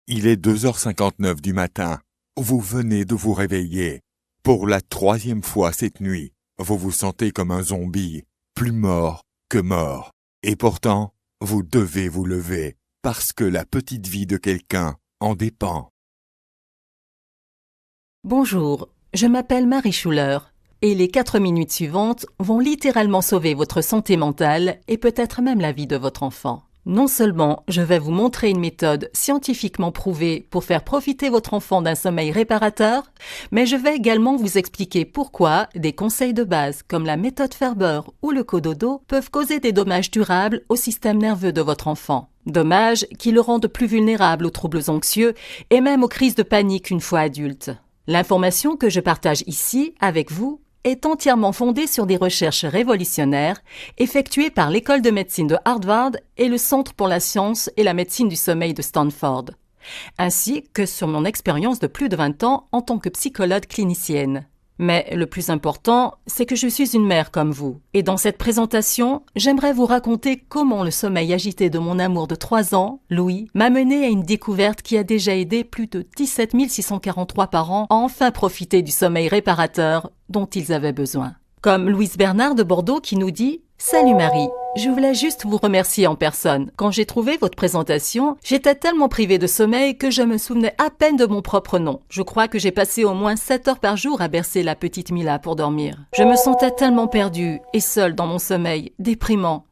Il est 2h59 du matin. Vous venez de vous réveiller. Pour la 3e fois cette nuit, vous vous sentez comme un zombie, plus mort que mort. Et pourtant, vous devez vous lever, parce que la petite vie de quelqu'un en dépend. Bonjour, je m'appelle Marie Schuller et les 4 minutes suivantes vont littéralement sauver votre santé mentale et peut-être même la vie de votre enfant. Non seulement je vais vous montrer une méthode scientifiquement prouvée pour faire profiter votre enfant d'un sommeil réparateur, mais je vais également vous expliquer pourquoi des conseils de base comme la méthode Ferber ou le cododo peuvent causer des dommages durables au système nerveux de votre enfant. Dommages qui le rendent plus vulnérable aux troubles anxieux et même aux crises de panique une fois adulte. L'information que je partage ici avec vous est entièrement fondée sur des recherches révolutionnaires effectuées par l'École de médecine de Harvard et le Centre pour la science et la médecine du sommeil de Stanford, ainsi que sur mon expérience de plus de 20 ans en tant que psychologue clinicienne. Mais le plus important, c'est que je suis une mère comme vous. Et dans cette présentation, j'aimerais vous raconter comment le sommeil agité de mon amour de 3 ans, Louis, m'a mené à une découverte qui a déjà aidé plus de 17 643 parents à enfin profiter du sommeil réparateur dont ils avaient besoin. Comme Louise Bernard de Bordeaux qui nous dit « Salut Marie, je voulais juste vous remercier en personne. Quand j'ai trouvé votre présentation, j'étais tellement privée de sommeil que je me souvenais à peine de mon propre nom. Je crois que j'ai passé au moins 7 heures par jour à bercer la petite Mila pour dormir. Je me sentais tellement perdue et seule dans mon sommeil, déprimant,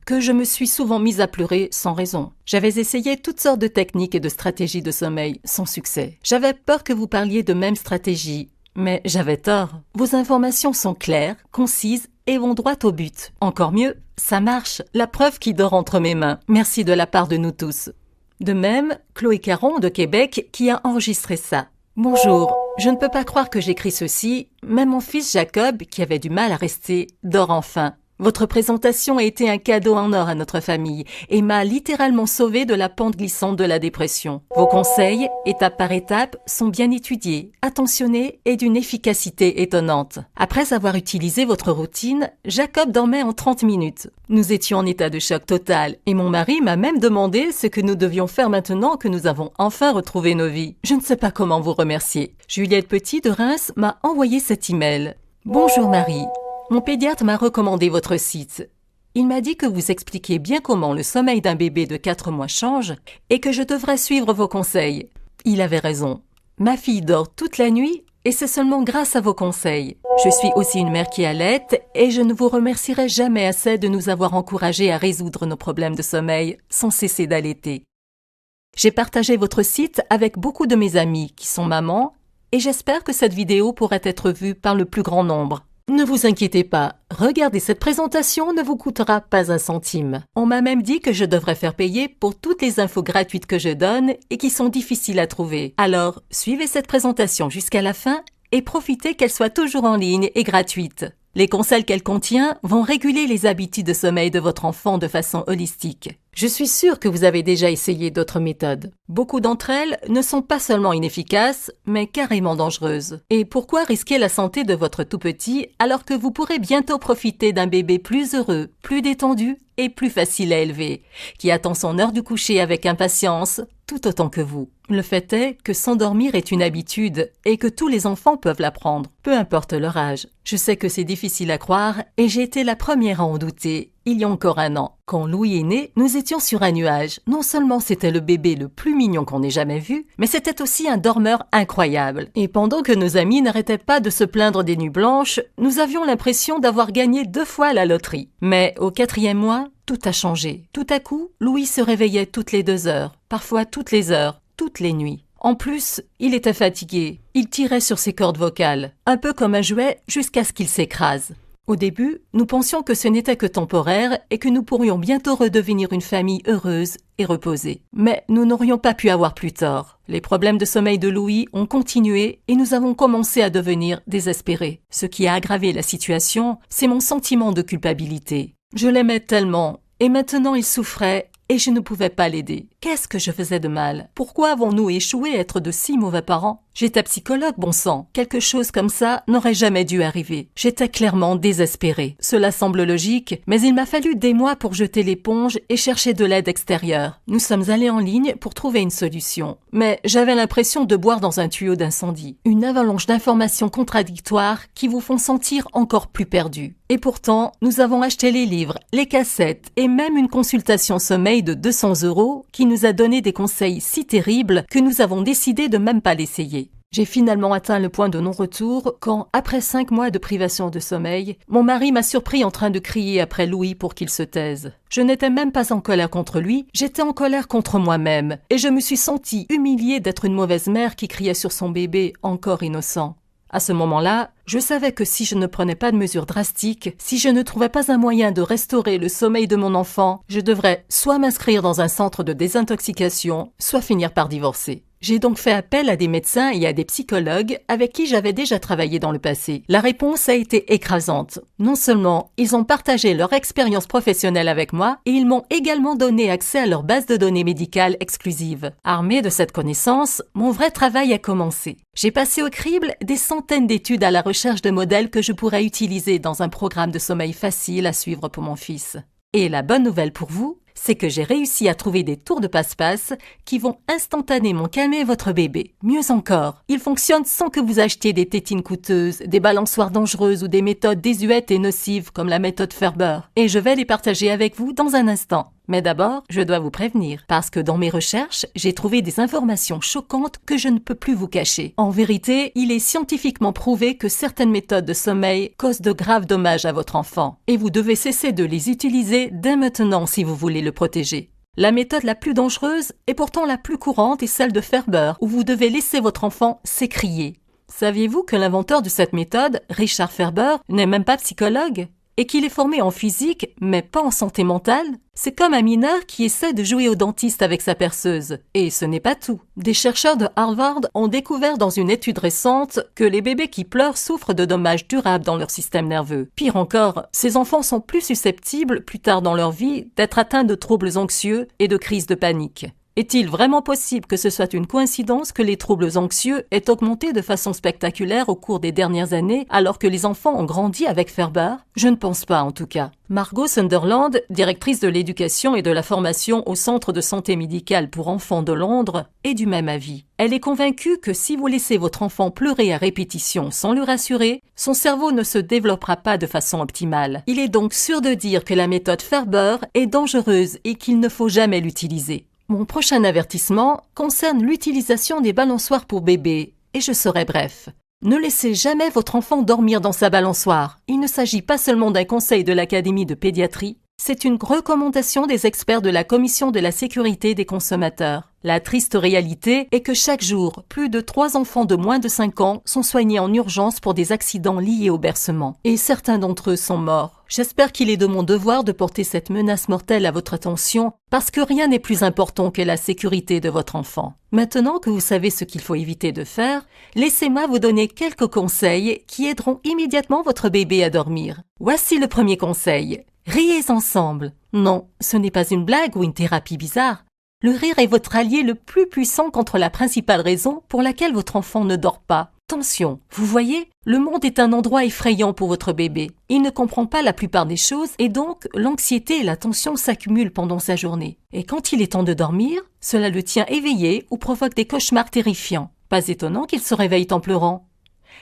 que je me suis souvent mise à pleurer sans raison. J'avais essayé toutes sortes de techniques et de stratégies de sommeil, sans succès. J'avais peur que vous parliez de même stratégie. Mais j'avais tort. Vos informations sont claires, concises et vont droit au but. Encore mieux, ça marche. La preuve qui dort entre mes mains. Merci de la part de nous tous. De même, Chloé Caron de Québec qui a enregistré ça. Bonjour, je ne peux pas croire que j'écris ceci, mais mon fils Jacob, qui avait du mal à rester, dort enfin. Votre présentation a été un cadeau en or à notre famille et m'a littéralement sauvé de la pente glissante de la dépression. Vos conseils, étape par étape, sont bien étudiés, attentionnés et d'une efficacité étonnante. Après avoir utilisé votre routine, Jacob dormait en 30 minutes. Nous étions en état de choc total et mon mari m'a même demandé ce que nous devions faire maintenant que nous avons enfin retrouvé nos vies. Je ne sais pas comment vous remercier. Juliette Petit de Reims m'a envoyé cet email. Bonjour Marie. Mon pédiatre m'a recommandé votre site. Il m'a dit que vous expliquiez bien comment le sommeil d'un bébé de 4 mois change et que je devrais suivre vos conseils. Il avait raison. Ma fille dort toute la nuit et c'est seulement grâce à vos conseils. Je suis aussi une mère qui allaite et je ne vous remercierai jamais assez de nous avoir encouragés à résoudre nos problèmes de sommeil sans cesser d'allaiter. J'ai partagé votre site avec beaucoup de mes amis qui sont mamans et j'espère que cette vidéo pourrait être vue par le plus grand nombre. Ne vous inquiétez pas, regarder cette présentation ne vous coûtera pas un centime. On m'a même dit que je devrais faire payer pour toutes les infos gratuites que je donne et qui sont difficiles à trouver. Alors, suivez cette présentation jusqu'à la fin et profitez qu'elle soit toujours en ligne et gratuite. Les conseils qu'elle contient vont réguler les habitudes de sommeil de votre enfant de façon holistique. Je suis sûre que vous avez déjà essayé d'autres méthodes. Beaucoup d'entre elles ne sont pas seulement inefficaces, mais carrément dangereuses. Et pourquoi risquer la santé de votre tout-petit alors que vous pourrez bientôt profiter d'un bébé plus heureux, plus détendu et plus facile à élever, qui attend son heure du coucher avec impatience, tout autant que vous. Le fait est que s'endormir est une habitude et que tous les enfants peuvent l'apprendre, peu importe leur âge. Je sais que c'est difficile à croire et j'ai été la première à en douter. Il y a encore 1 an. Quand Louis est né, nous étions sur un nuage. Non seulement c'était le bébé le plus mignon qu'on ait jamais vu, mais c'était aussi un dormeur incroyable. Et pendant que nos amis n'arrêtaient pas de se plaindre des nuits blanches, nous avions l'impression d'avoir gagné 2 fois à la loterie. Mais au 4e mois, tout a changé. Tout à coup, Louis se réveillait toutes les 2 heures, parfois toutes les heures, toutes les nuits. En plus, il était fatigué. Il tirait sur ses cordes vocales, un peu comme un jouet jusqu'à ce qu'il s'écrase. Au début, nous pensions que ce n'était que temporaire et que nous pourrions bientôt redevenir une famille heureuse et reposée. Mais nous n'aurions pas pu avoir plus tort. Les problèmes de sommeil de Louis ont continué et nous avons commencé à devenir désespérés. Ce qui a aggravé la situation, c'est mon sentiment de culpabilité. Je l'aimais tellement et maintenant il souffrait et je ne pouvais pas l'aider. Qu'est-ce que je faisais de mal? Pourquoi avons-nous échoué à être de si mauvais parents? J'étais psychologue, bon sang. Quelque chose comme ça n'aurait jamais dû arriver. J'étais clairement désespérée. Cela semble logique, mais il m'a fallu des mois pour jeter l'éponge et chercher de l'aide extérieure. Nous sommes allés en ligne pour trouver une solution. Mais j'avais l'impression de boire dans un tuyau d'incendie. Une avalanche d'informations contradictoires qui vous font sentir encore plus perdu. Et pourtant, nous avons acheté les livres, les cassettes et même une consultation sommeil de 200 € qui nous a donné des conseils si terribles que nous avons décidé de même pas l'essayer. J'ai finalement atteint le point de non-retour quand, après 5 mois de privation de sommeil, mon mari m'a surpris en train de crier après Louis pour qu'il se taise. Je n'étais même pas en colère contre lui, j'étais en colère contre moi-même, et je me suis sentie humiliée d'être une mauvaise mère qui criait sur son bébé encore innocent. À ce moment-là, je savais que si je ne prenais pas de mesures drastiques, si je ne trouvais pas un moyen de restaurer le sommeil de mon enfant, je devrais soit m'inscrire dans un centre de désintoxication, soit finir par divorcer. J'ai donc fait appel à des médecins et à des psychologues avec qui j'avais déjà travaillé dans le passé. La réponse a été écrasante. Non seulement ils ont partagé leur expérience professionnelle avec moi, et ils m'ont également donné accès à leur base de données médicales exclusive. Armée de cette connaissance, mon vrai travail a commencé. J'ai passé au crible des centaines d'études à la recherche de modèles que je pourrais utiliser dans un programme de sommeil facile à suivre pour mon fils. Et la bonne nouvelle pour vous, c'est que j'ai réussi à trouver des tours de passe-passe qui vont instantanément calmer votre bébé. Mieux encore, ils fonctionnent sans que vous achetiez des tétines coûteuses, des balançoires dangereuses ou des méthodes désuètes et nocives comme la méthode Ferber. Et je vais les partager avec vous dans un instant. Mais d'abord, je dois vous prévenir, parce que dans mes recherches, j'ai trouvé des informations choquantes que je ne peux plus vous cacher. En vérité, il est scientifiquement prouvé que certaines méthodes de sommeil causent de graves dommages à votre enfant, et vous devez cesser de les utiliser dès maintenant si vous voulez le protéger. La méthode la plus dangereuse et pourtant la plus courante est celle de Ferber, où vous devez laisser votre enfant s'écrier. Saviez-vous que l'inventeur de cette méthode, Richard Ferber, n'est même pas psychologue ? Et qu'il est formé en physique, mais pas en santé mentale? C'est comme un mineur qui essaie de jouer au dentiste avec sa perceuse. Et ce n'est pas tout. Des chercheurs de Harvard ont découvert dans une étude récente que les bébés qui pleurent souffrent de dommages durables dans leur système nerveux. Pire encore, ces enfants sont plus susceptibles, plus tard dans leur vie, d'être atteints de troubles anxieux et de crises de panique. Est-il vraiment possible que ce soit une coïncidence que les troubles anxieux aient augmenté de façon spectaculaire au cours des dernières années alors que les enfants ont grandi avec Ferber? Je ne pense pas en tout cas. Margot Sunderland, directrice de l'éducation et de la formation au Centre de santé médicale pour enfants de Londres, est du même avis. Elle est convaincue que si vous laissez votre enfant pleurer à répétition sans le rassurer, son cerveau ne se développera pas de façon optimale. Il est donc sûr de dire que la méthode Ferber est dangereuse et qu'il ne faut jamais l'utiliser. Mon prochain avertissement concerne l'utilisation des balançoires pour bébés, et je serai bref. Ne laissez jamais votre enfant dormir dans sa balançoire. Il ne s'agit pas seulement d'un conseil de l'Académie de pédiatrie, c'est une recommandation des experts de la Commission de la sécurité des consommateurs. La triste réalité est que chaque jour, plus de 3 enfants de moins de 5 ans sont soignés en urgence pour des accidents liés au bercement. Et certains d'entre eux sont morts. J'espère qu'il est de mon devoir de porter cette menace mortelle à votre attention, parce que rien n'est plus important que la sécurité de votre enfant. Maintenant que vous savez ce qu'il faut éviter de faire, laissez-moi vous donner quelques conseils qui aideront immédiatement votre bébé à dormir. Voici le premier conseil. Riez ensemble. Non, ce n'est pas une blague ou une thérapie bizarre. Le rire est votre allié le plus puissant contre la principale raison pour laquelle votre enfant ne dort pas. Tension, vous voyez, le monde est un endroit effrayant pour votre bébé. Il ne comprend pas la plupart des choses et donc l'anxiété et la tension s'accumulent pendant sa journée. Et quand il est temps de dormir, cela le tient éveillé ou provoque des cauchemars terrifiants. Pas étonnant qu'il se réveille en pleurant.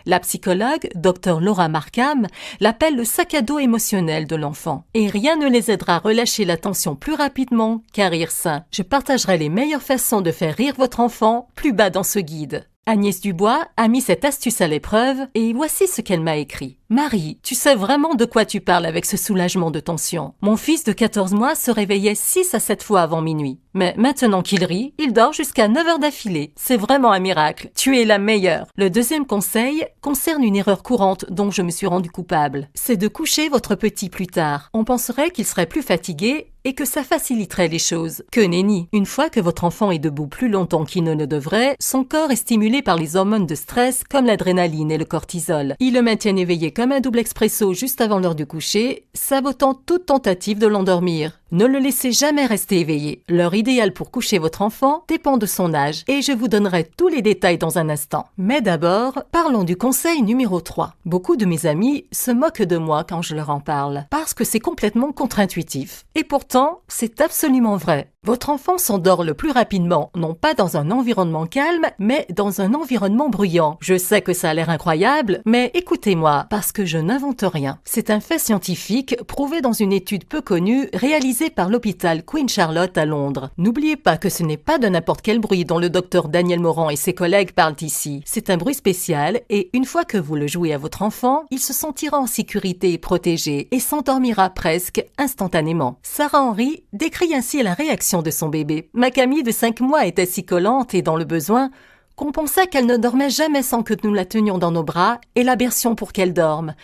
La psychologue, Dr Laura Markham, l'appelle le sac à dos émotionnel de l'enfant. Et rien ne les aidera à relâcher la tension plus rapidement qu'un rire sain. Je partagerai les meilleures façons de faire rire votre enfant plus bas dans ce guide. Agnès Dubois a mis cette astuce à l'épreuve et voici ce qu'elle m'a écrit. Marie, tu sais vraiment de quoi tu parles avec ce soulagement de tension. Mon fils de 14 mois se réveillait 6 à 7 fois avant minuit. Mais maintenant qu'il rit, il dort jusqu'à 9 heures d'affilée. C'est vraiment un miracle. Tu es la meilleure. Le deuxième conseil concerne une erreur courante dont je me suis rendu coupable. C'est de coucher votre petit plus tard. On penserait qu'il serait plus fatigué et que ça faciliterait les choses. Que nenni. Une fois que votre enfant est debout plus longtemps qu'il ne le devrait, son corps est stimulé par les hormones de stress comme l'adrénaline et le cortisol. Ils le maintiennent éveillé comme un double expresso juste avant l'heure du coucher, sabotant toute tentative de l'endormir. Ne le laissez jamais rester éveillé. L'heure idéale pour coucher votre enfant dépend de son âge et je vous donnerai tous les détails dans un instant. Mais d'abord, parlons du conseil numéro 3. Beaucoup de mes amis se moquent de moi quand je leur en parle parce que c'est complètement contre-intuitif. Et pourtant, c'est absolument vrai. Votre enfant s'endort le plus rapidement, non pas dans un environnement calme, mais dans un environnement bruyant. Je sais que ça a l'air incroyable, mais écoutez-moi, parce que je n'invente rien. C'est un fait scientifique prouvé dans une étude peu connue réalisée par l'hôpital Queen Charlotte à Londres. N'oubliez pas que ce n'est pas de n'importe quel bruit dont le docteur Daniel Moran et ses collègues parlent ici. C'est un bruit spécial et une fois que vous le jouez à votre enfant, il se sentira en sécurité et protégé et s'endormira presque instantanément. Sarah Henry décrit ainsi la réaction de son bébé. Ma Camille de 5 mois était si collante et dans le besoin qu'on pensait qu'elle ne dormait jamais sans que nous la tenions dans nos bras et la bercions pour qu'elle dorme.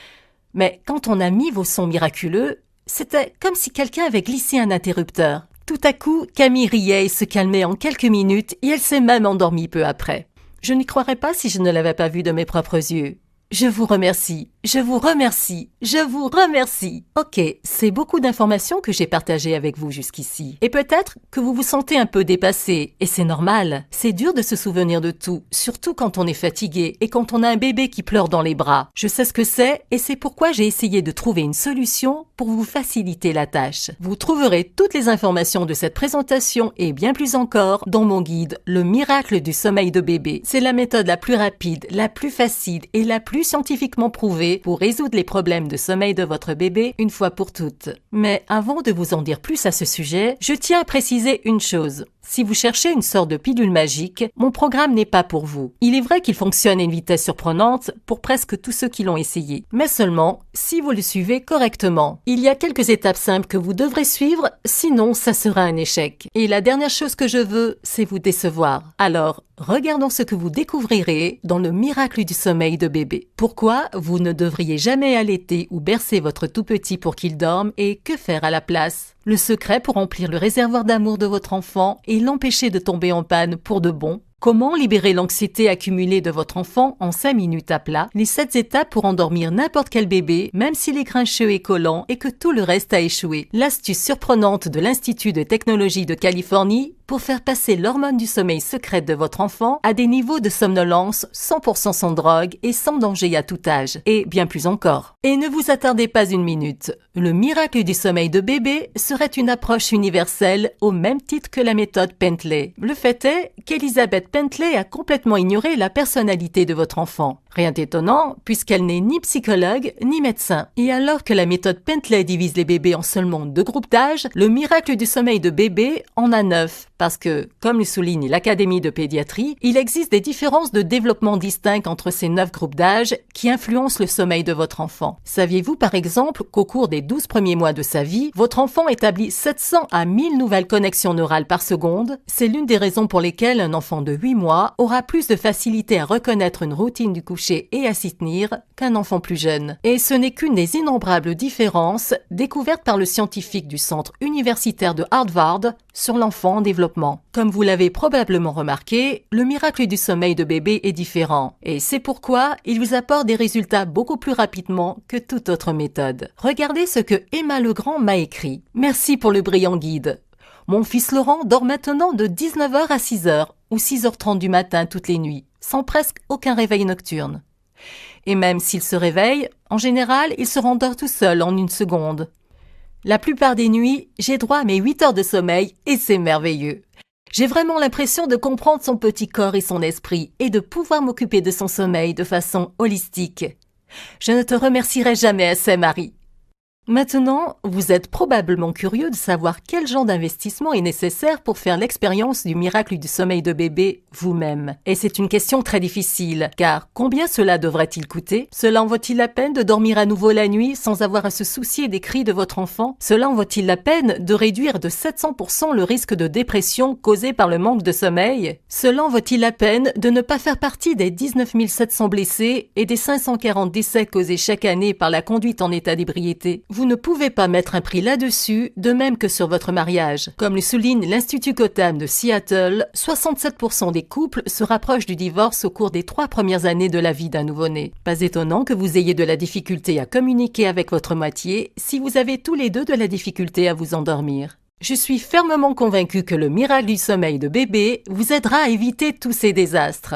Mais quand on a mis vos sons miraculeux, c'était comme si quelqu'un avait glissé un interrupteur. Tout à coup, Camille riait et se calmait en quelques minutes et elle s'est même endormie peu après. Je n'y croirais pas si je ne l'avais pas vu de mes propres yeux. Je vous remercie, je vous remercie, je vous remercie. Ok, c'est beaucoup d'informations que j'ai partagées avec vous jusqu'ici. Et peut-être que vous vous sentez un peu dépassé, et c'est normal. C'est dur de se souvenir de tout, surtout quand on est fatigué et quand on a un bébé qui pleure dans les bras. Je sais ce que c'est, et c'est pourquoi j'ai essayé de trouver une solution pour vous faciliter la tâche. Vous trouverez toutes les informations de cette présentation et bien plus encore dans mon guide « Le miracle du sommeil de bébé ». C'est la méthode la plus rapide, la plus facile et la plus scientifiquement prouvée pour résoudre les problèmes de sommeil de votre bébé une fois pour toutes. Mais avant de vous en dire plus à ce sujet, je tiens à préciser une chose. Si vous cherchez une sorte de pilule magique, mon programme n'est pas pour vous. Il est vrai qu'il fonctionne à une vitesse surprenante pour presque tous ceux qui l'ont essayé, mais seulement si vous le suivez correctement. Il y a quelques étapes simples que vous devrez suivre, sinon ça sera un échec. Et la dernière chose que je veux, c'est vous décevoir. Alors, regardons ce que vous découvrirez dans le miracle du sommeil de bébé. Pourquoi vous ne devriez jamais allaiter ou bercer votre tout petit pour qu'il dorme et que faire à la place? Le secret pour remplir le réservoir d'amour de votre enfant et l'empêcher de tomber en panne pour de bon. Comment libérer l'anxiété accumulée de votre enfant en 5 minutes à plat? Les 7 étapes pour endormir n'importe quel bébé, même s'il est grincheux et collant et que tout le reste a échoué. L'astuce surprenante de l'Institut de technologie de Californie pour faire passer l'hormone du sommeil secrète de votre enfant à des niveaux de somnolence 100% sans drogue et sans danger à tout âge, et bien plus encore. Et ne vous attardez pas une minute. Le miracle du sommeil de bébé serait une approche universelle au même titre que la méthode Bentley. Le fait est qu'Elizabeth Bentley a complètement ignoré la personnalité de votre enfant. Rien d'étonnant, puisqu'elle n'est ni psychologue ni médecin. Et alors que la méthode Bentley divise les bébés en seulement 2 groupes d'âge, le miracle du sommeil de bébé en a 9. Parce que, comme le souligne l'Académie de pédiatrie, il existe des différences de développement distinctes entre ces 9 groupes d'âge qui influencent le sommeil de votre enfant. Saviez-vous par exemple qu'au cours des 12 premiers mois de sa vie, votre enfant établit 700 à 1000 nouvelles connexions neurales par seconde? C'est l'une des raisons pour lesquelles un enfant de 8 mois aura plus de facilité à reconnaître une routine du coucher et à s'y tenir qu'un enfant plus jeune. Et ce n'est qu'une des innombrables différences découvertes par le scientifique du Centre universitaire de Harvard sur l'enfant en développement. Comme vous l'avez probablement remarqué, le miracle du sommeil de bébé est différent. Et c'est pourquoi il vous apporte des résultats beaucoup plus rapidement que toute autre méthode. Regardez ce que Emma Legrand m'a écrit. Merci pour le brillant guide. Mon fils Laurent dort maintenant de 19h à 6h ou 6h30 du matin toutes les nuits, sans presque aucun réveil nocturne. Et même s'il se réveille, en général, il se rendort tout seul en 1 seconde. La plupart des nuits, j'ai droit à mes 8 heures de sommeil et c'est merveilleux. J'ai vraiment l'impression de comprendre son petit corps et son esprit et de pouvoir m'occuper de son sommeil de façon holistique. Je ne te remercierai jamais assez, Marie. Maintenant, vous êtes probablement curieux de savoir quel genre d'investissement est nécessaire pour faire l'expérience du miracle du sommeil de bébé vous-même. Et c'est une question très difficile, car combien cela devrait-il coûter? Cela en vaut-il la peine de dormir à nouveau la nuit sans avoir à se soucier des cris de votre enfant? Cela en vaut-il la peine de réduire de 700% le risque de dépression causé par le manque de sommeil? Cela en vaut-il la peine de ne pas faire partie des 19 700 blessés et des 540 décès causés chaque année par la conduite en état d'ébriété? Vous ne pouvez pas mettre un prix là-dessus, de même que sur votre mariage. Comme le souligne l'Institut Cotham de Seattle, 67% des couples se rapprochent du divorce au cours des 3 premières années de la vie d'un nouveau-né. Pas étonnant que vous ayez de la difficulté à communiquer avec votre moitié si vous avez tous les deux de la difficulté à vous endormir. Je suis fermement convaincue que le miracle du sommeil de bébé vous aidera à éviter tous ces désastres.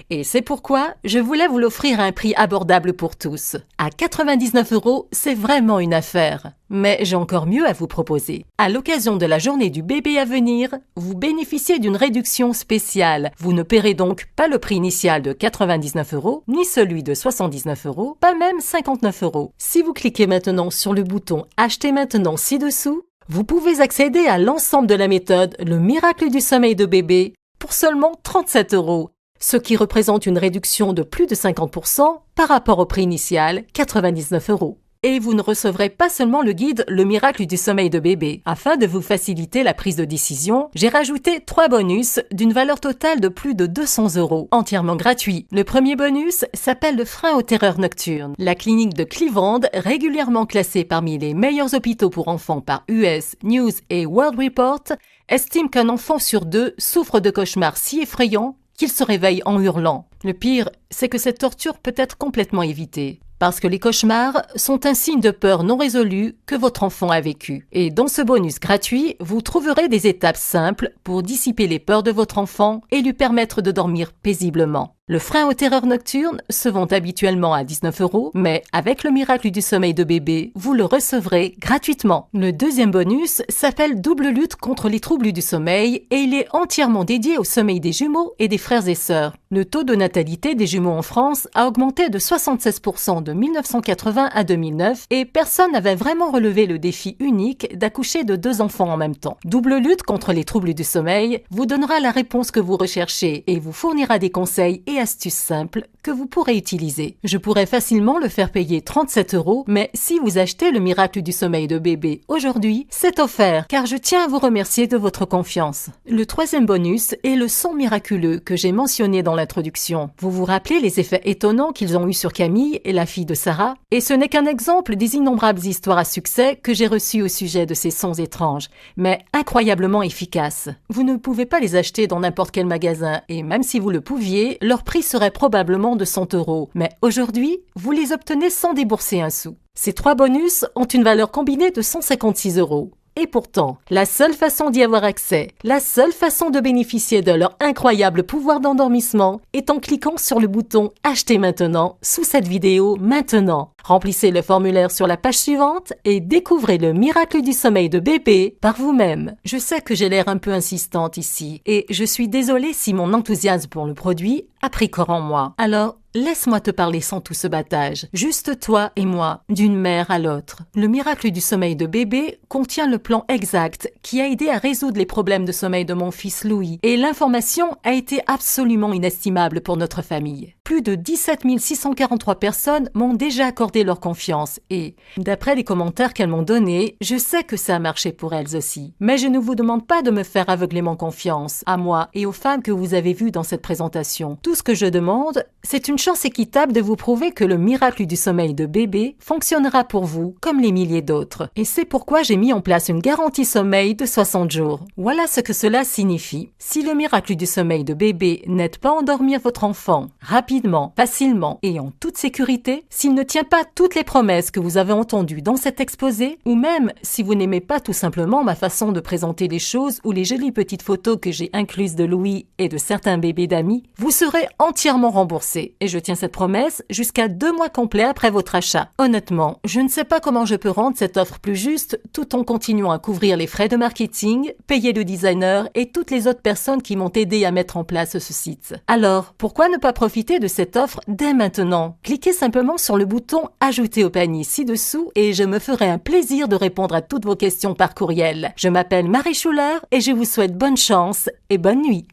Et c'est pourquoi je voulais vous l'offrir à un prix abordable pour tous. À 99 €, c'est vraiment une affaire. Mais j'ai encore mieux à vous proposer. À l'occasion de la journée du bébé à venir, vous bénéficiez d'une réduction spéciale. Vous ne paierez donc pas le prix initial de 99 €, ni celui de 79 €, pas même 59 €. Si vous cliquez maintenant sur le bouton « Acheter maintenant » ci-dessous, vous pouvez accéder à l'ensemble de la méthode « Le miracle du sommeil de bébé » pour seulement 37 €. Ce qui représente une réduction de plus de 50% par rapport au prix initial, 99 €. Et vous ne recevrez pas seulement le guide « Le miracle du sommeil de bébé ». Afin de vous faciliter la prise de décision, j'ai rajouté 3 bonus d'une valeur totale de plus de 200 €, entièrement gratuits. Le premier bonus s'appelle le frein aux terreurs nocturnes. La clinique de Cleveland, régulièrement classée parmi les meilleurs hôpitaux pour enfants par US News et World Report, estime qu'un enfant sur 2 souffre de cauchemars si effrayants qu'il se réveille en hurlant. Le pire, c'est que cette torture peut être complètement évitée. Parce que les cauchemars sont un signe de peur non résolue que votre enfant a vécu. Et dans ce bonus gratuit, vous trouverez des étapes simples pour dissiper les peurs de votre enfant et lui permettre de dormir paisiblement. Le frein aux terreurs nocturnes se vend habituellement à 19 €, mais avec le miracle du sommeil de bébé, vous le recevrez gratuitement. Le deuxième bonus s'appelle Double lutte contre les troubles du sommeil et il est entièrement dédié au sommeil des jumeaux et des frères et sœurs. Le taux de natalité des jumeaux en France a augmenté de 76% de 1980 à 2009 et personne n'avait vraiment relevé le défi unique d'accoucher de 2 enfants en même temps. Double lutte contre les troubles du sommeil vous donnera la réponse que vous recherchez et vous fournira des conseils et astuces simples que vous pourrez utiliser. Je pourrais facilement le faire payer 37 €, mais si vous achetez le miracle du sommeil de bébé aujourd'hui, c'est offert car je tiens à vous remercier de votre confiance. Le troisième bonus est le son miraculeux que j'ai mentionné dans l'introduction. Vous vous rappelez les effets étonnants qu'ils ont eu sur Camille et la fille de Sarah? Et ce n'est qu'un exemple des innombrables histoires à succès que j'ai reçues au sujet de ces sons étranges, mais incroyablement efficaces. Vous ne pouvez pas les acheter dans n'importe quel magasin et même si vous le pouviez, leur prix serait probablement de 100 €. Mais aujourd'hui, vous les obtenez sans débourser un sou. Ces 3 bonus ont une valeur combinée de 156 €. Et pourtant, la seule façon d'y avoir accès, la seule façon de bénéficier de leur incroyable pouvoir d'endormissement est en cliquant sur le bouton « Acheter maintenant » sous cette vidéo maintenant. Remplissez le formulaire sur la page suivante et découvrez le miracle du sommeil de bébé par vous-même. Je sais que j'ai l'air un peu insistante ici et je suis désolée si mon enthousiasme pour le produit a pris corps en moi. Alors, laisse-moi te parler sans tout ce battage. Juste toi et moi, d'une mère à l'autre. Le miracle du sommeil de bébé contient le plan exact qui a aidé à résoudre les problèmes de sommeil de mon fils Louis et l'information a été absolument inestimable pour notre famille. Plus de 17 643 personnes m'ont déjà accordé leur confiance et, d'après les commentaires qu'elles m'ont donnés, je sais que ça a marché pour elles aussi. Mais je ne vous demande pas de me faire aveuglément confiance, à moi et aux femmes que vous avez vues dans cette présentation. Tout ce que je demande, c'est une chance équitable de vous prouver que le miracle du sommeil de bébé fonctionnera pour vous comme les milliers d'autres. Et c'est pourquoi j'ai mis en place une garantie sommeil de 60 jours. Voilà ce que cela signifie. Si le miracle du sommeil de bébé n'aide pas à endormir votre enfant rapidement, facilement et en toute sécurité, s'il ne tient pas toutes les promesses que vous avez entendues dans cet exposé, ou même si vous n'aimez pas tout simplement ma façon de présenter les choses ou les jolies petites photos que j'ai incluses de Louis et de certains bébés d'amis, vous serez entièrement remboursé. Et je tiens cette promesse jusqu'à 2 mois complets après votre achat. Honnêtement, je ne sais pas comment je peux rendre cette offre plus juste tout en continuant à couvrir les frais de marketing, payer le designer et toutes les autres personnes qui m'ont aidé à mettre en place ce site. Alors, pourquoi ne pas profiter de cette offre dès maintenant? Cliquez simplement sur le bouton « Ajouter au panier » ci-dessous et je me ferai un plaisir de répondre à toutes vos questions par courriel. Je m'appelle Marie Schuller et je vous souhaite bonne chance et bonne nuit.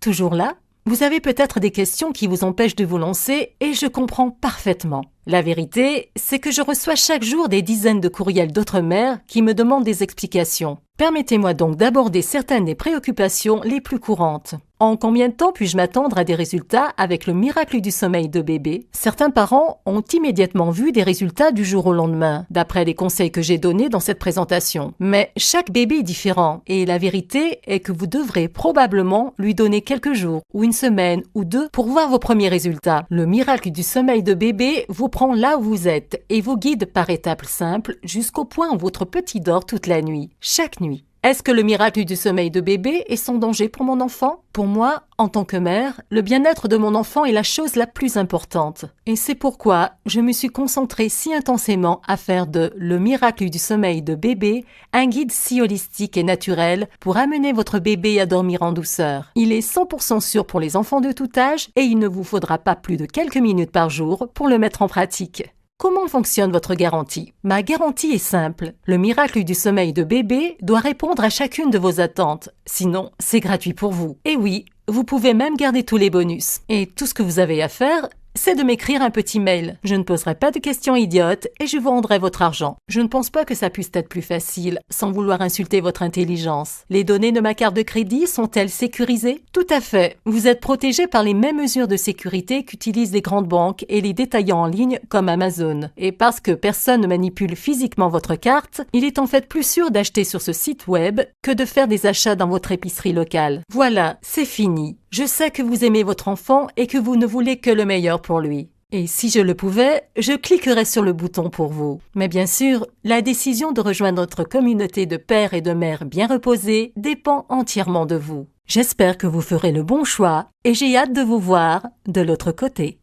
Toujours là? Vous avez peut-être des questions qui vous empêchent de vous lancer et je comprends parfaitement. La vérité, c'est que je reçois chaque jour des dizaines de courriels d'autres mères qui me demandent des explications. Permettez-moi donc d'aborder certaines des préoccupations les plus courantes. En combien de temps puis-je m'attendre à des résultats avec le miracle du sommeil de bébé? Certains parents ont immédiatement vu des résultats du jour au lendemain, d'après les conseils que j'ai donnés dans cette présentation. Mais chaque bébé est différent, et la vérité est que vous devrez probablement lui donner quelques jours, ou une semaine, ou deux, pour voir vos premiers résultats. Le miracle du sommeil de bébé vous prend là où vous êtes, et vous guide par étapes simples jusqu'au point où votre petit dort toute la nuit, chaque nuit. Est-ce que le miracle du sommeil de bébé est sans danger pour mon enfant? Pour moi, en tant que mère, le bien-être de mon enfant est la chose la plus importante. Et c'est pourquoi je me suis concentrée si intensément à faire de le miracle du sommeil de bébé un guide si holistique et naturel pour amener votre bébé à dormir en douceur. Il est 100% sûr pour les enfants de tout âge et il ne vous faudra pas plus de quelques minutes par jour pour le mettre en pratique. Comment fonctionne votre garantie? Ma garantie est simple. Le miracle du sommeil de bébé doit répondre à chacune de vos attentes. Sinon, c'est gratuit pour vous. Et oui, vous pouvez même garder tous les bonus. Et tout ce que vous avez à faire, c'est de m'écrire un petit mail. Je ne poserai pas de questions idiotes et je vous rendrai votre argent. Je ne pense pas que ça puisse être plus facile, sans vouloir insulter votre intelligence. Les données de ma carte de crédit sont-elles sécurisées? Tout à fait. Vous êtes protégé par les mêmes mesures de sécurité qu'utilisent les grandes banques et les détaillants en ligne comme Amazon. Et parce que personne ne manipule physiquement votre carte, il est en fait plus sûr d'acheter sur ce site web que de faire des achats dans votre épicerie locale. Voilà, c'est fini. Je sais que vous aimez votre enfant et que vous ne voulez que le meilleur pour lui. Et si je le pouvais, je cliquerais sur le bouton pour vous. Mais bien sûr, la décision de rejoindre notre communauté de pères et de mères bien reposés dépend entièrement de vous. J'espère que vous ferez le bon choix et j'ai hâte de vous voir de l'autre côté.